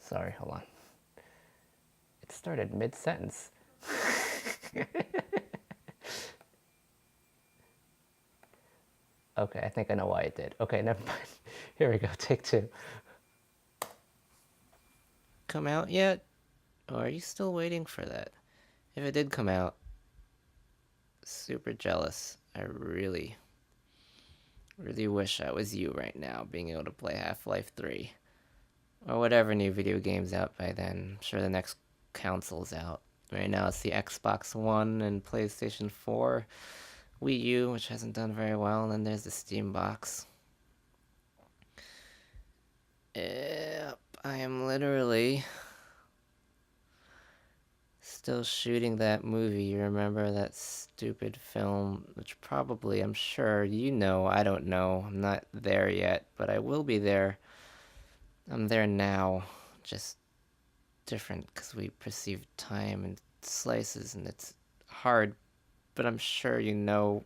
Sorry, hold on. It started mid-sentence. Okay, I think I know why it did. Okay, never mind. Here we go, take two. Come out yet? Or are you still waiting for that? If it did come out, super jealous. I really wish I was you right now, being able to play Half-Life 3. Or whatever new video game's out by then. I'm sure the next console's out. Right now it's the Xbox One and PlayStation 4. Wii U, which hasn't done very well, and then there's the Steam box. Yep, I am literally still shooting that movie. You remember that stupid film, which probably, I'm sure, you know, I don't know. I'm not there yet, but I will be there. I'm there now, just different because we perceive time in slices and it's hard, but I'm sure you know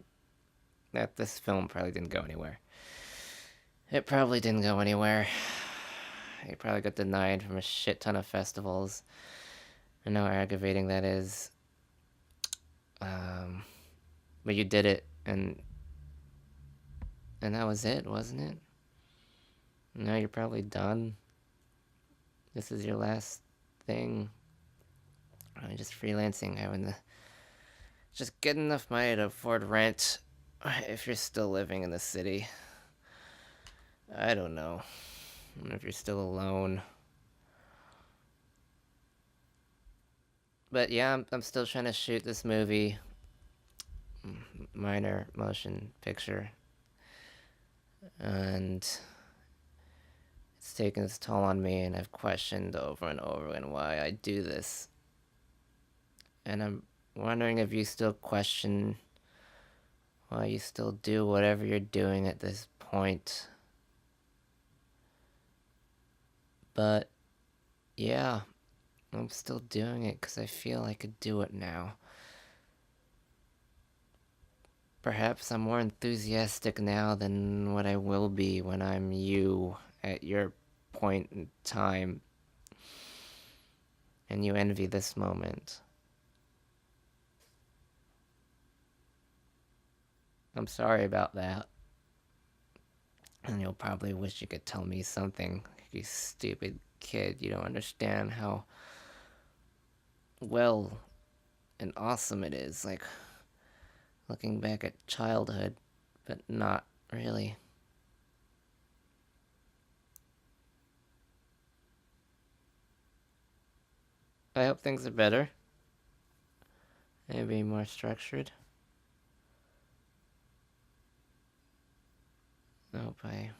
that this film probably didn't go anywhere. It probably didn't go anywhere. It probably got denied from a shit ton of festivals. I know how aggravating that is. But you did it, and that was it, wasn't it? Now you're probably done. This is your last thing. I'm just freelancing, having to just get enough money to afford rent. If you're still living in the city. I don't know. I don't know if you're still alone. But yeah, I'm still trying to shoot this movie. Minor motion picture. And it's taken its toll on me, and I've questioned over and over again why I do this. And I'm wondering if you still question why you still do whatever you're doing at this point. But yeah, I'm still doing it because I feel I could do it now. Perhaps I'm more enthusiastic now than what I will be when I'm you at your point in time. And you envy this moment. I'm sorry about that. And you'll probably wish you could tell me something. You stupid kid, you don't understand how well and awesome it is. Like, looking back at childhood, but not really. I hope things are better. Maybe more structured. I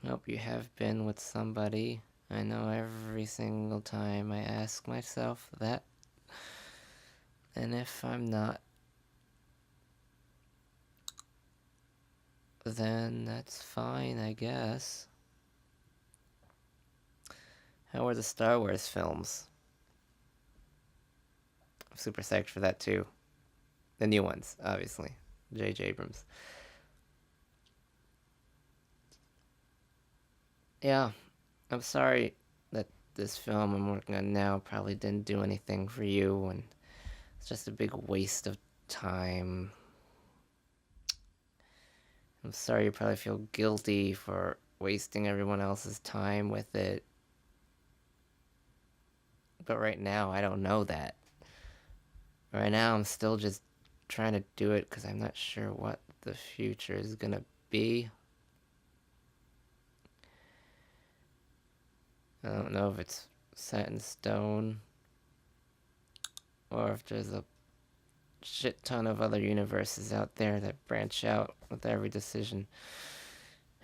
hope you have been with somebody. I know every single time I ask myself that. And if I'm not, then that's fine, I guess. How were the Star Wars films? I'm super psyched for that too. The new ones, obviously. J.J. Abrams. Yeah, I'm sorry that this film I'm working on now probably didn't do anything for you, and it's just a big waste of time. I'm sorry you probably feel guilty for wasting everyone else's time with it. But right now, I don't know that. Right now, I'm still just trying to do it because I'm not sure what the future is gonna be. I don't know if it's set in stone or if there's a shit ton of other universes out there that branch out with every decision.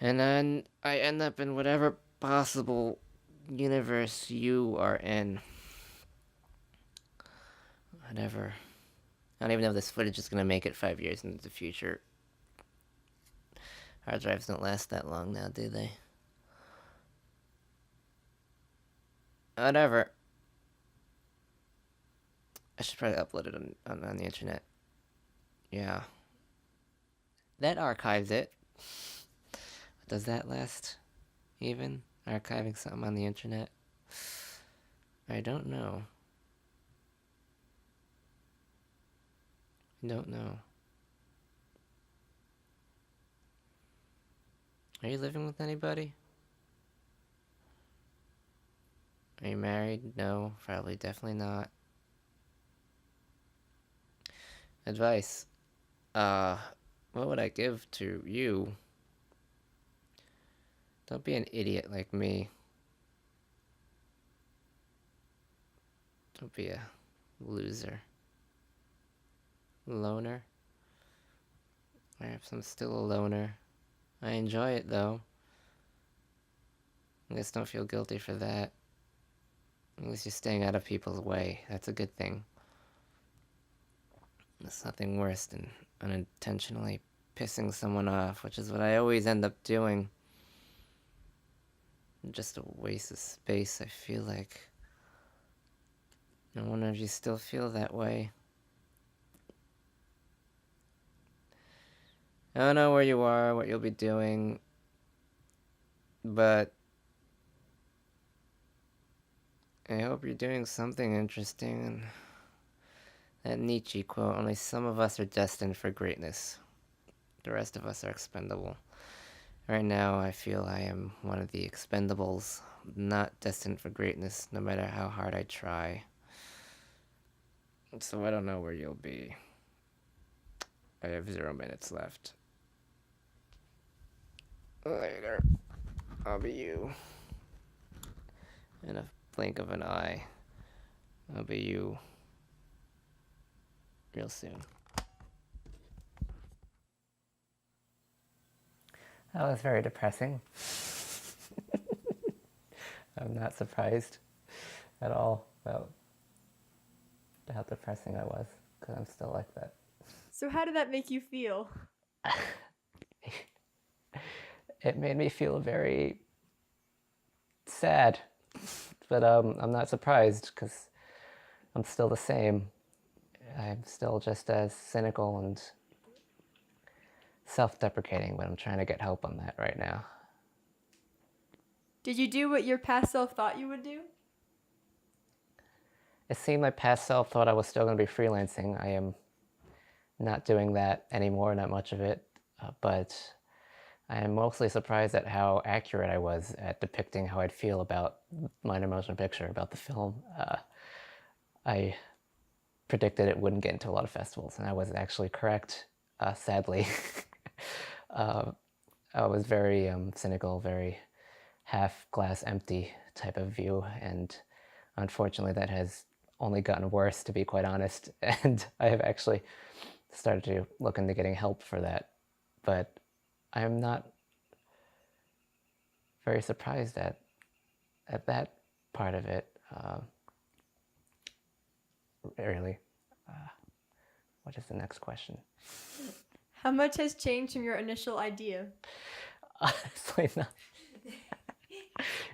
And then I end up in whatever possible universe you are in. Whatever. I don't even know if this footage is gonna make it 5 years into the future. Hard drives don't last that long now, do they? Whatever. I should probably upload it on the internet. Yeah. That archives it. Does that last even? Archiving something on the internet? I don't know. I don't know. Are you living with anybody? Are you married? No, probably definitely not. Advice. What would I give to you? Don't be an idiot like me. Don't be a loser. Loner? Perhaps I'm still a loner. I enjoy it though. I guess don't feel guilty for that. At least you're staying out of people's way. That's a good thing. There's nothing worse than unintentionally pissing someone off, which is what I always end up doing. Just a waste of space, I feel like. I wonder if you still feel that way. I don't know where you are, what you'll be doing, but I hope you're doing something interesting. And that Nietzsche quote, only some of us are destined for greatness. The rest of us are expendable. Right now, I feel I am one of the expendables, not destined for greatness, no matter how hard I try. So I don't know where you'll be. I have 0 minutes left. Later, I'll be you. In a blink of an eye, I'll be you. Real soon. That was very depressing. I'm not surprised at all about how depressing I was, because I'm still like that. So how did that make you feel? It made me feel very sad, but I'm not surprised, because I'm still the same. I'm still just as cynical and self-deprecating, but I'm trying to get help on that right now. Did you do what your past self thought you would do? It seemed like past self thought I was still going to be freelancing. I am not doing that anymore, not much of it, but I am mostly surprised at how accurate I was at depicting how I'd feel about minor motion picture, about the film. I predicted it wouldn't get into a lot of festivals, and I was actually correct, sadly. I was very cynical, very half glass empty type of view, and unfortunately that has only gotten worse, to be quite honest, and I have actually started to look into getting help for that, but I'm not very surprised at that part of it, really. What is the next question? How much has changed from your initial idea? Honestly, not.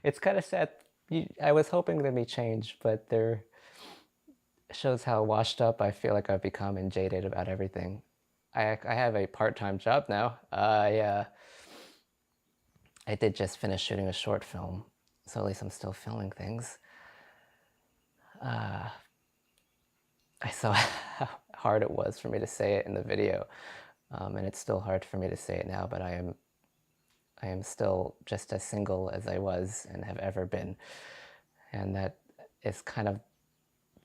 It's kind of sad. I was hoping there'd be change, but there shows how washed up I feel like I've become and jaded about everything. I have a part-time job now. I did just finish shooting a short film, so at least I'm still filming things. I saw how hard it was for me to say it in the video, and it's still hard for me to say it now, but I am still just as single as I was and have ever been, and that is kind of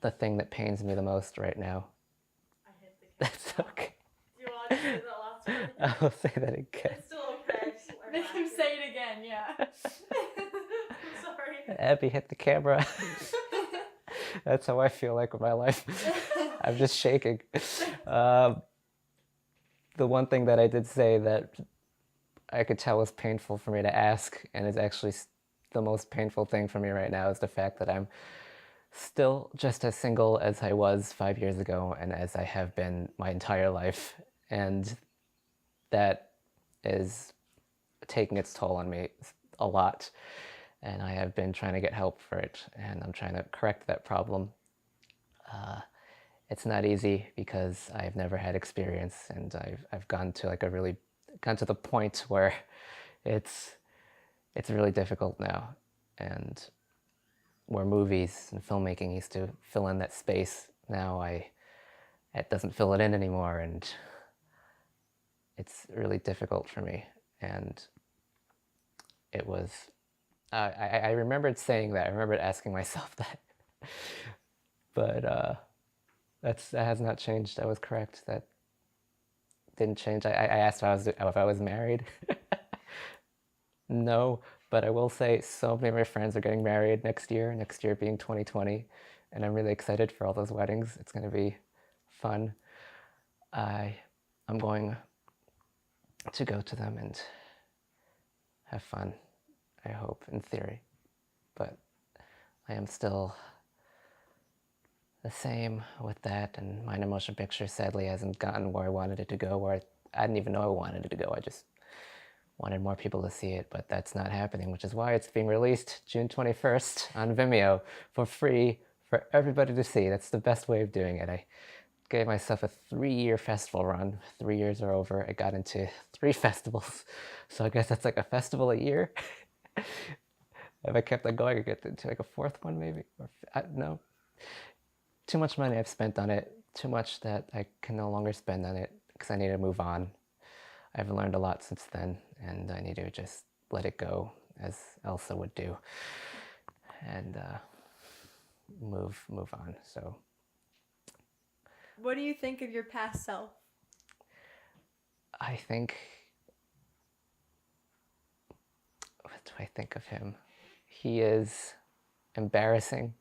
the thing that pains me the most right now. I hit the camera. That's okay. Do you want to say that last one? I will say that again. It's still okay. Make him say it again, yeah. I'm sorry. Abby hit the camera. That's how I feel like with my life. I'm just shaking. The one thing that I did say that I could tell was painful for me to ask, and is actually the most painful thing for me right now, is the fact that I'm still just as single as I was 5 years ago and as I have been my entire life. And that is taking its toll on me a lot. And I have been trying to get help for it, and I'm trying to correct that problem. It's not easy because I've never had experience, and I've gone to like gone to the point where it's it's really difficult now. And where movies and filmmaking used to fill in that space, now it doesn't fill it in anymore, and it's really difficult for me. And it was, I remembered saying that. I remembered asking myself that. But that has not changed. I was correct. That didn't change. I asked if I was married. No, but I will say so many of my friends are getting married next year being 2020, and I'm really excited for all those weddings. It's going to be fun. I'm going to go to them and have fun, I hope, in theory. But I am still the same with that, and Minor Motion Picture sadly hasn't gotten where I wanted it to go, where I didn't even know I wanted it to go. I just wanted more people to see it, but that's not happening, which is why it's being released June 21st on Vimeo for free for everybody to see. That's the best way of doing it. I gave myself a 3-year festival run. 3 years are over. I got into 3 festivals, so I guess that's like a festival a year. If I kept that going, I could get into like a 4th one maybe. Or no. Too much money I've spent on it. Too much that I can no longer spend on it because I need to move on. I've learned a lot since then, and I need to just let it go, as Elsa would do, and move on. So, what do you think of your past self? I think, what do I think of him? He is embarrassing,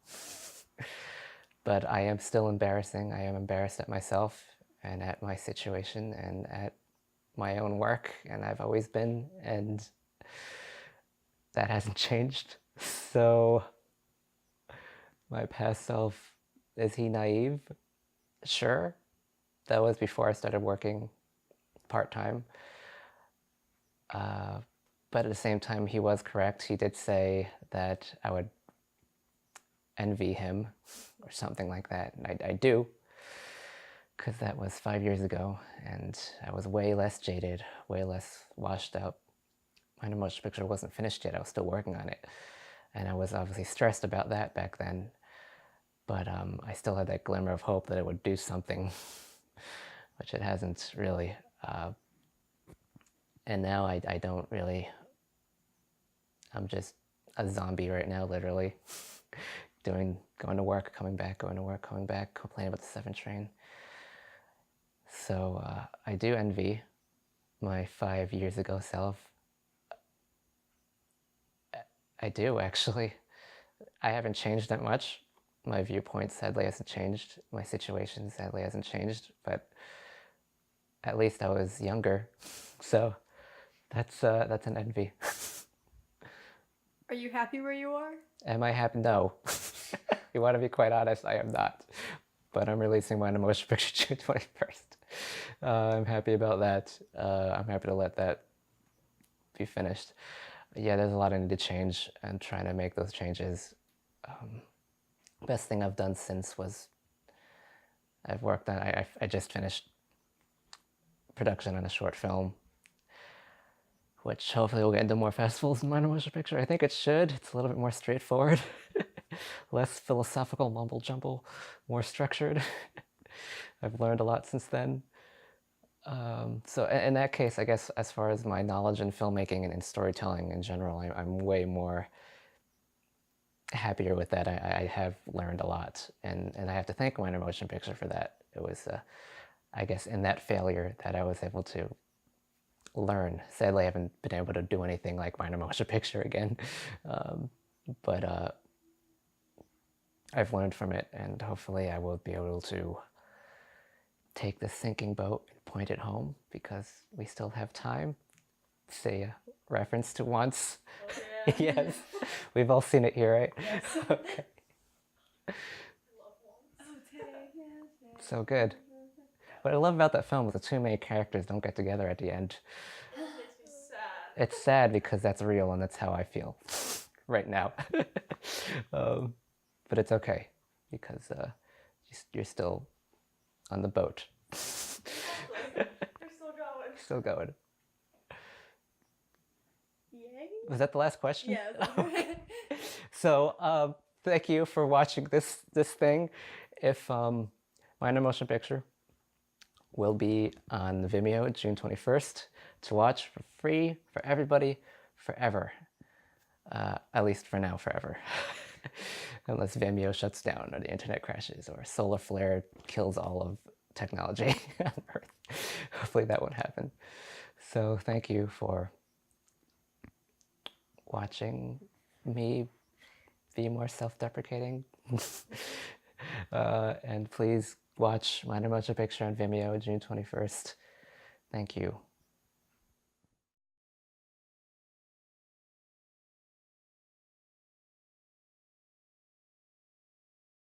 but I am still embarrassing. I am embarrassed at myself and at my situation and at my own work, and I've always been, and that hasn't changed. So my past self, is he naive? Sure. That was before I started working part-time. But at the same time, he was correct. He did say that I would envy him or something like that, and I do, because that was 5 years ago, and I was way less jaded, way less washed out. My motion picture wasn't finished yet. I was still working on it, and I was obviously stressed about that back then, but I still had that glimmer of hope that it would do something, which it hasn't really. And now I don't really. I'm just a zombie right now, literally. Going to work, coming back, going to work, coming back, complaining about the 7 train. So I do envy my 5 years ago self. I do, actually. I haven't changed that much. My viewpoint sadly hasn't changed. My situation sadly hasn't changed, but at least I was younger. So that's an envy. Are you happy where you are? Am I happy? No. You want to be quite honest, I am not. But I'm releasing my motion picture June 21st. I'm happy about that. I'm happy to let that be finished. Yeah, there's a lot I need to change, and trying to make those changes. Best thing I've done since was I've worked on, I just finished production on a short film, which hopefully will get into more festivals in minor motion picture. I think it should. It's a little bit more straightforward, less philosophical mumble jumble, more structured. I've learned a lot since then. So in that case, I guess as far as my knowledge in filmmaking and in storytelling in general, I'm way more happier with that. I have learned a lot, and I have to thank minor motion picture for that. It was, I guess, in that failure that I was able to learn. Sadly, I haven't been able to do anything like minor motion picture again, but I've learned from it, and hopefully I will be able to take the sinking boat and point it home, because we still have time. Say a reference to Once. Oh, yeah. Yes, we've all seen it here, right? Yes. Okay. So good. What I love about that film is the 2 main characters don't get together at the end. It makes me sad. It's sad because that's real, and that's how I feel right now. But it's okay, because you're still on the boat. Exactly. We're still going. Still going. Yay. Was that the last question? Yes. Okay. So thank you for watching this thing. If Minor Motion Picture will be on Vimeo June 21st to watch for free for everybody forever. At least for now, forever. Unless Vimeo shuts down or the internet crashes or solar flare kills all of technology on Earth. Hopefully that won't happen. So thank you for watching me be more self-deprecating. And please watch Minor Motion Picture on Vimeo June 21st. Thank you.